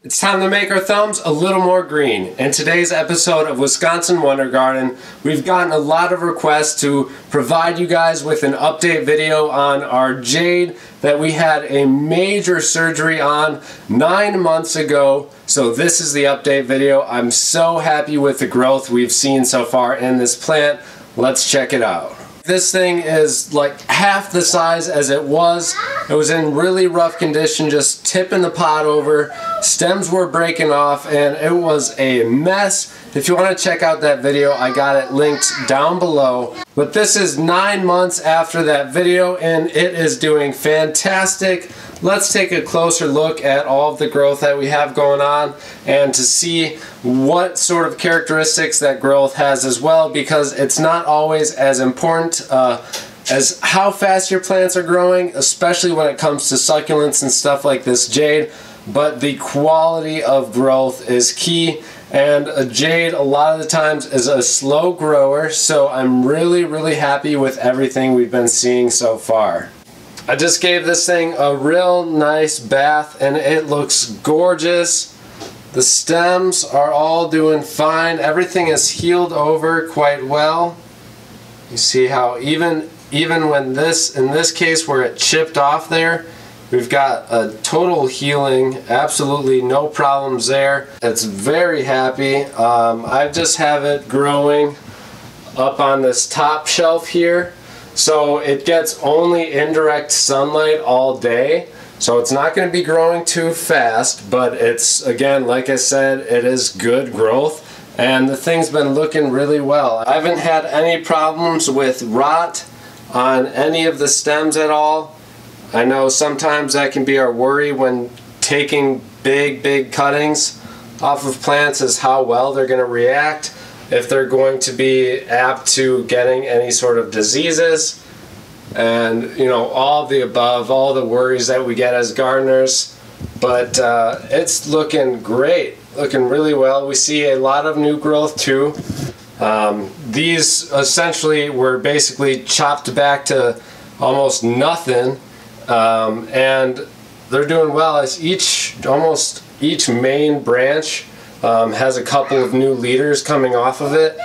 It's time to make our thumbs a little more green. In today's episode of Wisconsin Wonder Garden, we've gotten a lot of requests to provide you guys with an update video on our jade that we had a major surgery on 9 months ago. So this is the update video. I'm so happy with the growth we've seen so far in this plant. Let's check it out. This thing is like half the size as it was. It was in really rough condition, just tipping the pot over. Stems were breaking off and it was a mess. If you want to check out that video, I got it linked down below. But this is 9 months after that video and it is doing fantastic. Let's take a closer look at all of the growth that we have going on and to see what sort of characteristics that growth has as well, because it's not always as important as how fast your plants are growing, especially when it comes to succulents and stuff like this jade, but the quality of growth is key. And a jade a lot of the times is a slow grower, so I'm really happy with everything we've been seeing so far. I just gave this thing a real nice bath and it looks gorgeous. The stems are all doing fine. Everything is healed over quite well. You see how even when this, in this case where it chipped off there, we've got a total healing, absolutely no problems there. It's very happy. I just have it growing up on this top shelf here. So it gets only indirect sunlight all day. So it's not going to be growing too fast, but it's, again, like I said, it is good growth. And the thing's been looking really well. I haven't had any problems with rot on any of the stems at all. I know sometimes that can be our worry when taking big cuttings off of plants, is how well they're going to react, if they're going to be apt to getting any sort of diseases, and you know, all the above, all the worries that we get as gardeners. But it's looking great, looking really well. We see a lot of new growth too. These essentially were basically chopped back to almost nothing, and they're doing well as almost each main branch has a couple of new leaders coming off of it.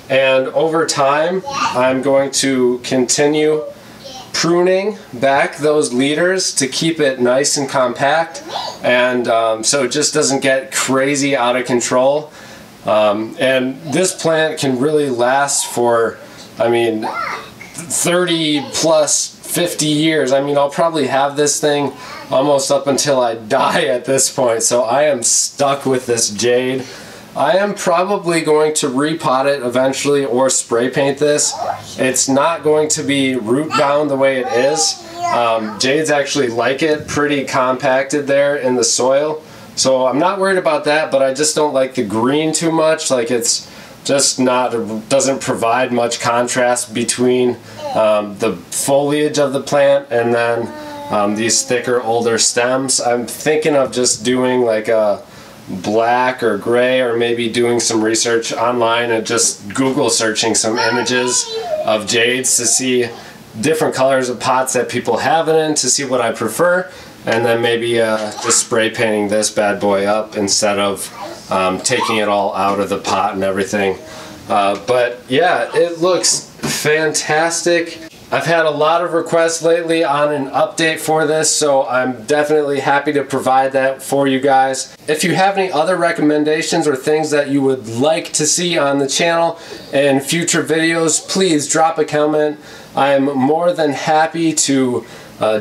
And over time I'm going to continue pruning back those leaders to keep it nice and compact, and so it just doesn't get crazy out of control. And this plant can really last for, I mean, 30 plus 50 years. I mean, I'll probably have this thing almost up until I die at this point, so I am stuck with this jade. I am probably going to repot it eventually or spray paint this. It's not going to be root bound the way it is. Jades actually like it pretty compacted there in the soil, so I'm not worried about that, but I just don't like the green too much. Like, it's just not, doesn't provide much contrast between the foliage of the plant and then these thicker, older stems. I'm thinking of just doing like a black or gray, or maybe doing some research online and just Google searching some images of jades to see different colors of pots that people have it in, to see what I prefer, and then maybe just spray painting this bad boy up instead of taking it all out of the pot and everything. But yeah, it looks fantastic. I've had a lot of requests lately on an update for this, so I'm definitely happy to provide that for you guys. If you have any other recommendations or things that you would like to see on the channel in future videos, please drop a comment. I'm more than happy to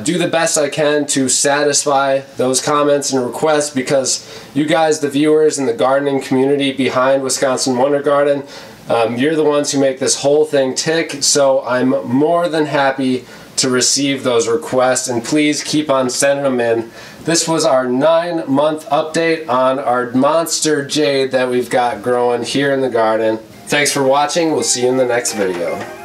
do the best I can to satisfy those comments and requests, because you guys, the viewers and the gardening community behind Wisconsin Wonder Garden, you're the ones who make this whole thing tick, so I'm more than happy to receive those requests, and please keep on sending them in. This was our 9-month update on our monster jade that we've got growing here in the garden. Thanks for watching. We'll see you in the next video.